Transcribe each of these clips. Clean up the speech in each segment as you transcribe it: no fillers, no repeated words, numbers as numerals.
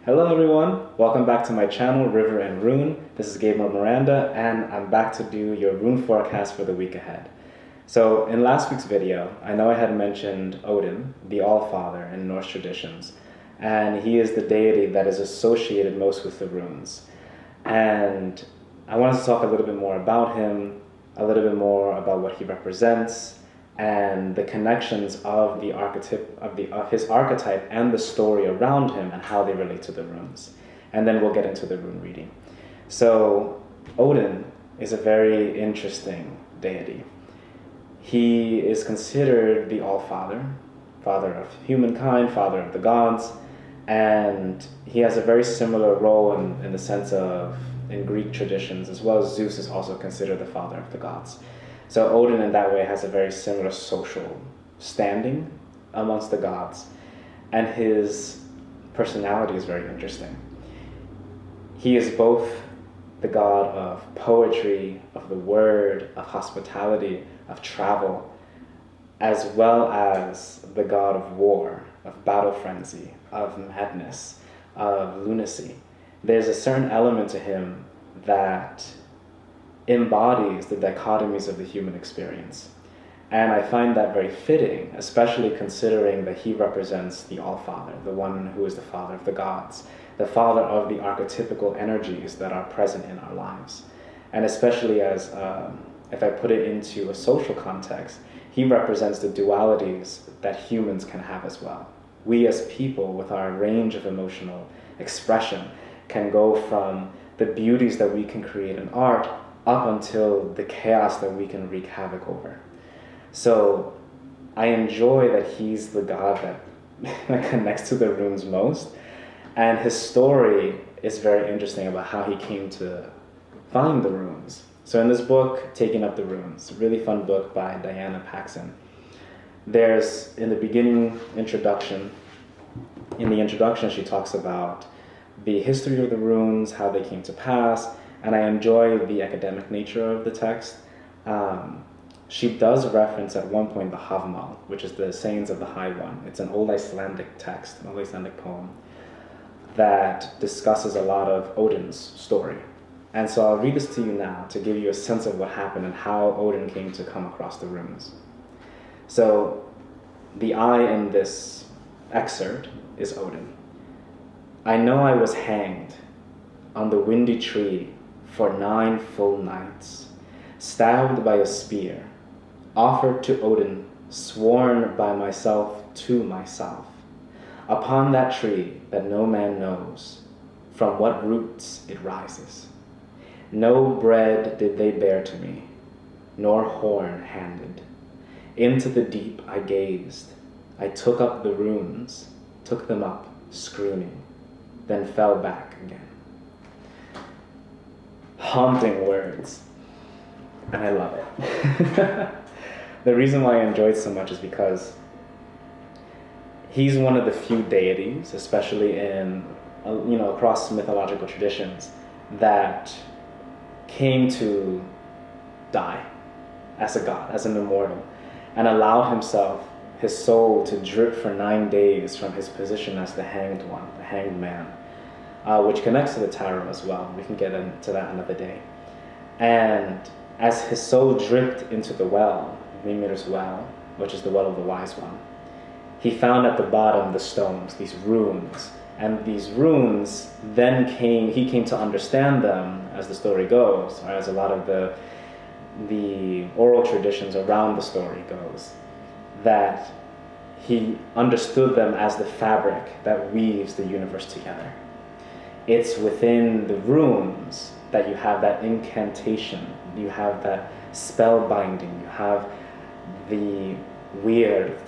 Hello everyone, welcome back to my channel, River and Rune. This is Gabriel Miranda, and I'm back to do your rune forecast for the week ahead. So in last week's video, I know I had mentioned Odin, the All-Father in Norse traditions, and he is the deity that is associated most with the runes. And I wanted to talk a little bit more about him, a little bit more about what he represents, and the connections of the archetype of his archetype and the story around him and how they relate to the runes. And then we'll get into the rune reading. So Odin is a very interesting deity. He is considered the All-Father, father of humankind, father of the gods, and he has a very similar role in the sense of, in Greek traditions, as well as Zeus is also considered the father of the gods. So Odin in that way has a very similar social standing amongst the gods, and his personality is very interesting. He is both the god of poetry, of the word, of hospitality, of travel, as well as the god of war, of battle frenzy, of madness, of lunacy. There's a certain element to him that embodies the dichotomies of the human experience. And I find that very fitting, especially considering that he represents the All-Father, the one who is the father of the gods, the father of the archetypical energies that are present in our lives. And especially as, if I put it into a social context, he represents the dualities that humans can have as well. We as people, with our range of emotional expression, can go from the beauties that we can create in art up until the chaos that we can wreak havoc over. So I enjoy that he's the god that connects to the runes most, and his story is very interesting about how he came to find the runes. So in this book, Taking Up the Runes, a really fun book by Diana Paxson, there's, in the beginning introduction, she talks about the history of the runes, how they came to pass, and I enjoy the academic nature of the text. She does reference at one point the Havmal, which is the sayings of the High One. It's an old Icelandic text, an old Icelandic poem, that discusses a lot of Odin's story. And so I'll read this to you now to give you a sense of what happened and how Odin came to come across the runes. So the I in this excerpt is Odin. I know I was hanged on the windy tree for 9 full nights, stabbed by a spear, offered to Odin, sworn by myself to myself, upon that tree that no man knows from what roots it rises. No bread did they bear to me, nor horn handed. Into the deep I gazed. I took up the runes, took them up, screaming, then fell back again. Haunting words, and I love it. The reason why I enjoyed so much is because he's one of the few deities, especially in, across mythological traditions, that came to die as a god, as an immortal, and allowed himself, his soul, to drip for 9 days from his position as the hanged one, the hanged man, which connects to the tarot as well. We can get into that another day. And as his soul dripped into the well, Mimir's well, which is the well of the wise one, he found at the bottom the stones, these runes. And these runes then he came to understand them, as the story goes, or as a lot of the oral traditions around the story goes, that he understood them as the fabric that weaves the universe together. It's within the runes that you have that incantation, you have that spell binding, you have the weird,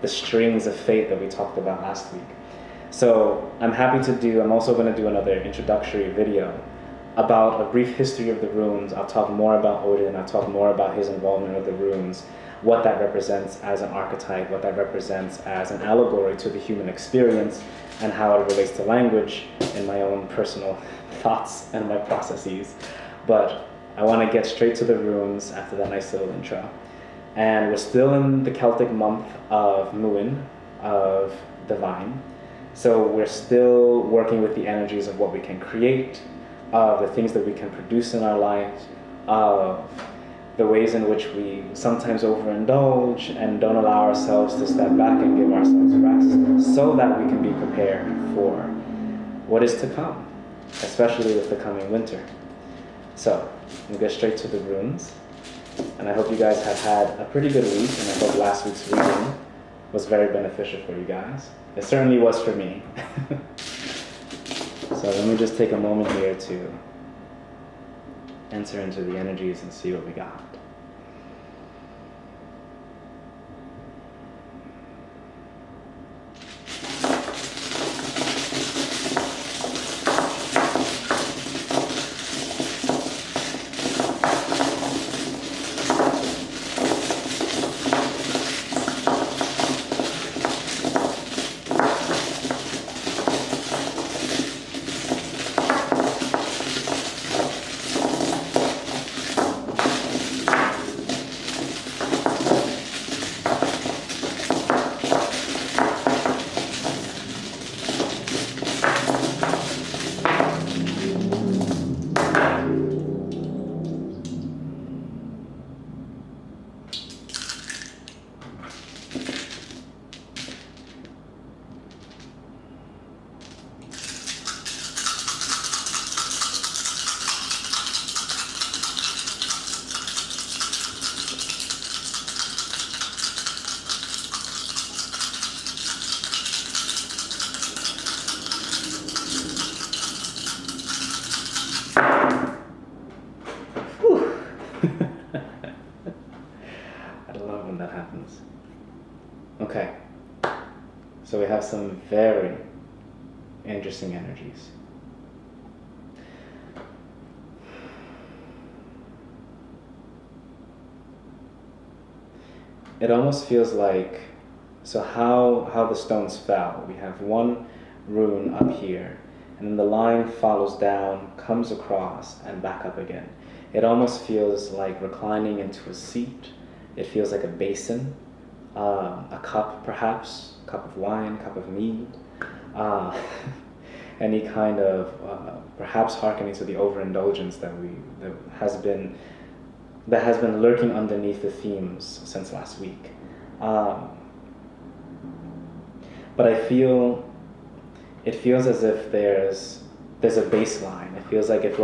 the strings of fate that we talked about last week. So I'm also going to do another introductory video about a brief history of the runes. I'll talk more about Odin, I'll talk more about his involvement with the runes, what that represents as an archetype, what that represents as an allegory to the human experience, and how it relates to language and my own personal thoughts and my processes. But I want to get straight to the runes after that nice little intro. And we're still in the Celtic month of Muin, of divine, So we're still working with the energies of what we can create, of the things that we can produce in our lives, of the ways in which we sometimes overindulge and don't allow ourselves to step back and give ourselves rest so that we can be prepared for what is to come, especially with the coming winter. So we'll get straight to the runes. And I hope you guys have had a pretty good week, and I hope last week's reading was very beneficial for you guys. It certainly was for me. So let me just take a moment here to enter into the energies and see what we got. Okay, so we have some very interesting energies. It almost feels like, so how the stones fell. We have one rune up here, and then the line follows down, comes across, and back up again. It almost feels like reclining into a seat. It feels like a basin. A cup, perhaps, a cup of wine, cup of mead, any kind of, perhaps hearkening to the overindulgence that has been lurking underneath the themes since last week. But it feels as if there's a baseline. It feels like if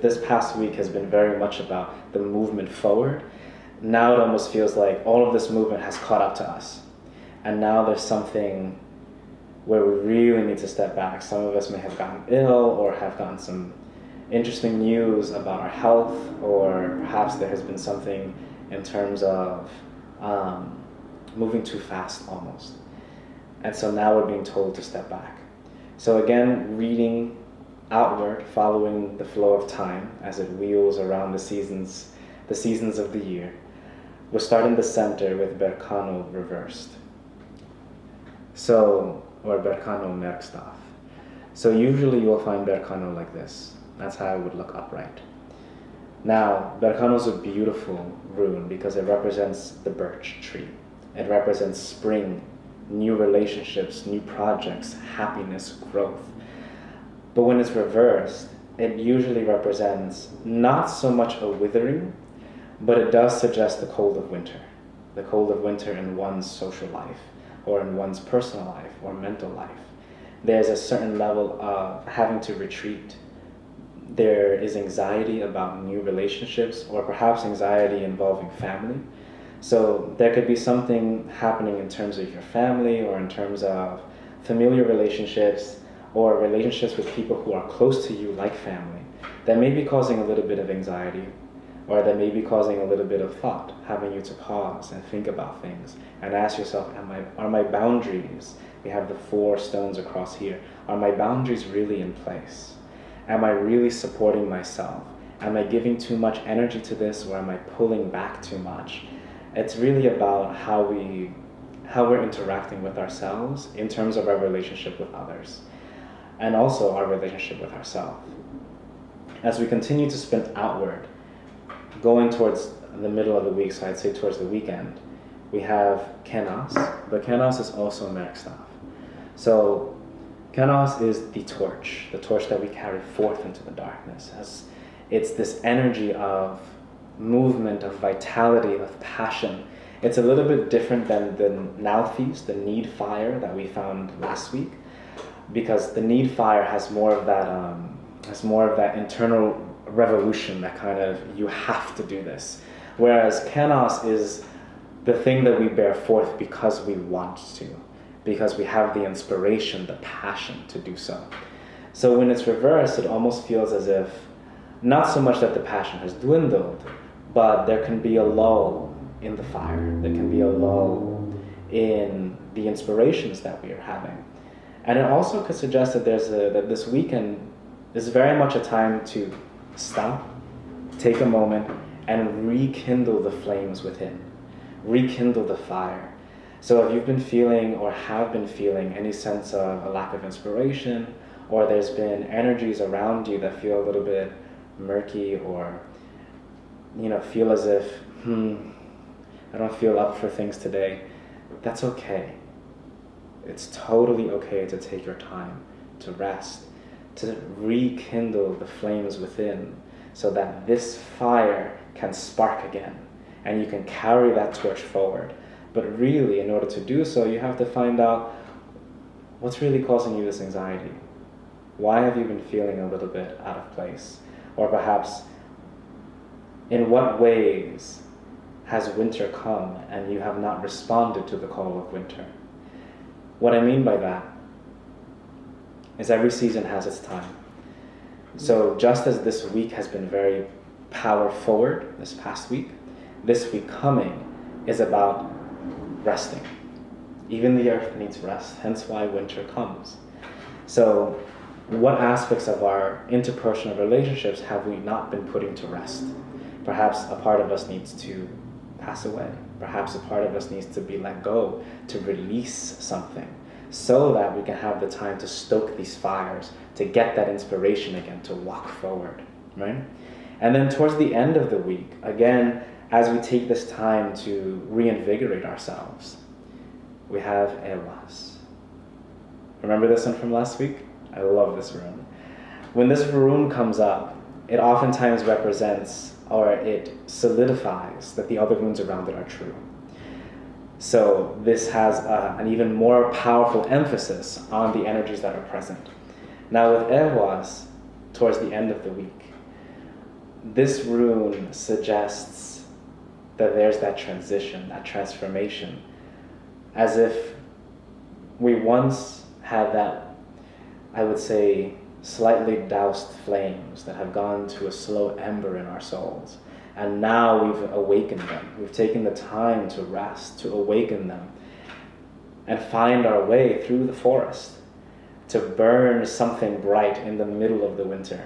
this past week has been very much about the movement forward, now it almost feels like all of this movement has caught up to us. And now there's something where we really need to step back. Some of us may have gotten ill or have gotten some interesting news about our health, or perhaps there has been something in terms of moving too fast almost. And so now we're being told to step back. So again, reading outward, following the flow of time as it wheels around the seasons of the year. We're starting the center with Berkano reversed. So, or Berkano merkstaff. So usually you'll find Berkano like this. That's how it would look upright. Now, Berkano is a beautiful rune because it represents the birch tree. It represents spring, new relationships, new projects, happiness, growth. But when it's reversed, it usually represents not so much a withering, but it does suggest the cold of winter in one's social life, or in one's personal life, or mental life. There's a certain level of having to retreat. There is anxiety about new relationships, or perhaps anxiety involving family. So there could be something happening in terms of your family, or in terms of familiar relationships, or relationships with people who are close to you, like family, that may be causing a little bit of anxiety, or that may be causing a little bit of thought, having you to pause and think about things and ask yourself, are my boundaries, we have the 4 stones across here, are my boundaries really in place? Am I really supporting myself? Am I giving too much energy to this, or am I pulling back too much? It's really about how we're interacting with ourselves in terms of our relationship with others, and also our relationship with ourselves. As we continue to spin outward, going towards the middle of the week, so I'd say towards the weekend, we have Kenos, but Kenos is also merkstaff. So Kenos is the torch that we carry forth into the darkness. It's this energy of movement, of vitality, of passion. It's a little bit different than the Nalthis, the need fire that we found last week, because the need fire has more of that internal revolution, that kind of, you have to do this. Whereas Kenos is the thing that we bear forth because we want to, because we have the inspiration, the passion to do so. So when it's reversed, it almost feels as if, not so much that the passion has dwindled, but there can be a lull in the fire. There can be a lull in the inspirations that we are having. And it also could suggest that that this weekend is very much a time to stop, take a moment, and rekindle the flames within. Rekindle the fire. So if you've been feeling or have been feeling any sense of a lack of inspiration, or there's been energies around you that feel a little bit murky, or feel as if, I don't feel up for things today, that's okay. It's totally okay to take your time, to rest, to rekindle the flames within, so that this fire can spark again, and you can carry that torch forward. But really, in order to do so, you have to find out what's really causing you this anxiety. Why have you been feeling a little bit out of place? Or perhaps, in what ways has winter come and you have not responded to the call of winter? What I mean by that is every season has its time. So just as this week has been very power forward, this past week, this week coming is about resting. Even the earth needs rest, hence why winter comes. So what aspects of our interpersonal relationships have we not been putting to rest? Perhaps a part of us needs to pass away. Perhaps a part of us needs to be let go, to release something, so that we can have the time to stoke these fires, to get that inspiration again, to walk forward, right? And then towards the end of the week, again, as we take this time to reinvigorate ourselves, we have Ewas. Remember this one from last week? I love this rune. When this rune comes up, it oftentimes represents, or it solidifies, that the other runes around it are true. So this has an even more powerful emphasis on the energies that are present. Now with Ewas, towards the end of the week, this rune suggests that there's that transition, that transformation, as if we once had that, I would say, slightly doused flames that have gone to a slow ember in our souls. And now we've awakened them. We've taken the time to rest, to awaken them, and find our way through the forest, to burn something bright in the middle of the winter,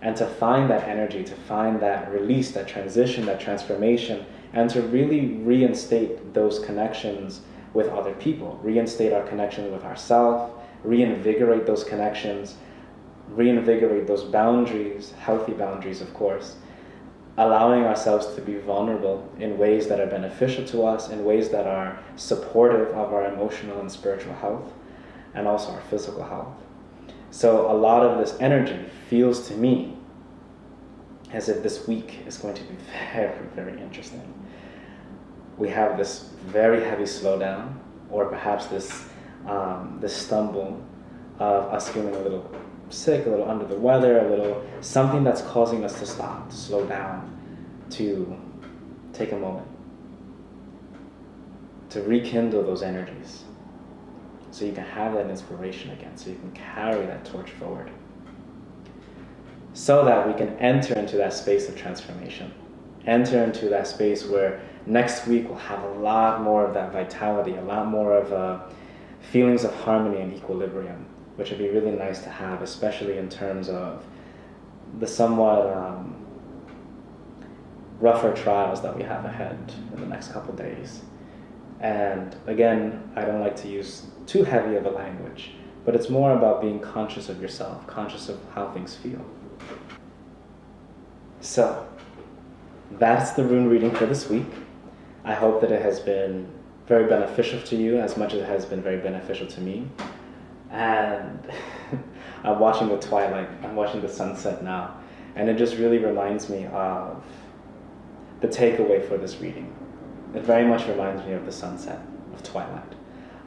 and to find that energy, to find that release, that transition, that transformation, and to really reinstate those connections with other people, reinstate our connection with ourselves, reinvigorate those connections, reinvigorate those boundaries, healthy boundaries, of course, allowing ourselves to be vulnerable in ways that are beneficial to us, in ways that are supportive of our emotional and spiritual health, and also our physical health. So a lot of this energy feels to me as if this week is going to be very, very interesting. We have this very heavy slowdown, or perhaps this stumble of us feeling a little sick, a little under the weather, a little something that's causing us to stop, to slow down, to take a moment, to rekindle those energies, so you can have that inspiration again, so you can carry that torch forward, so that we can enter into that space of transformation, enter into that space where next week we'll have a lot more of that vitality, a lot more of feelings of harmony and equilibrium, which would be really nice to have, especially in terms of the somewhat rougher trials that we have ahead in the next couple days. And again, I don't like to use too heavy of a language, but it's more about being conscious of yourself, conscious of how things feel. So, that's the rune reading for this week. I hope that it has been very beneficial to you as much as it has been very beneficial to me. and I'm watching the twilight, I'm watching the sunset now, and it just really reminds me of the takeaway for this reading. It very much reminds me of the sunset, of twilight,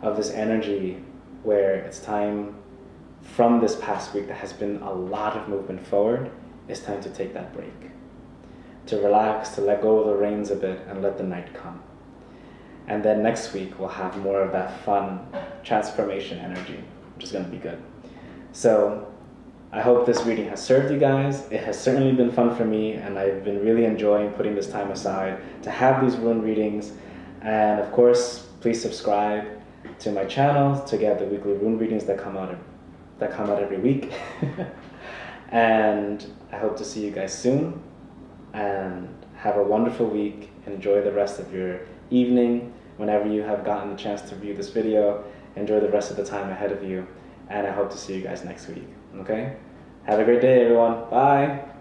of this energy where it's time from this past week that has been a lot of movement forward. It's time to take that break, to relax, to let go of the reins a bit and let the night come. And then next week we'll have more of that fun transformation energy, which is going to be good. So I hope this reading has served you guys. It has certainly been fun for me, and I've been really enjoying putting this time aside to have these rune readings. And of course, please subscribe to my channel to get the weekly rune readings that come out every week. And I hope to see you guys soon, and have a wonderful week. Enjoy the rest of your evening. Whenever you have gotten the chance to view this video, enjoy the rest of the time ahead of you, and I hope to see you guys next week. Okay? Have a great day, everyone. Bye.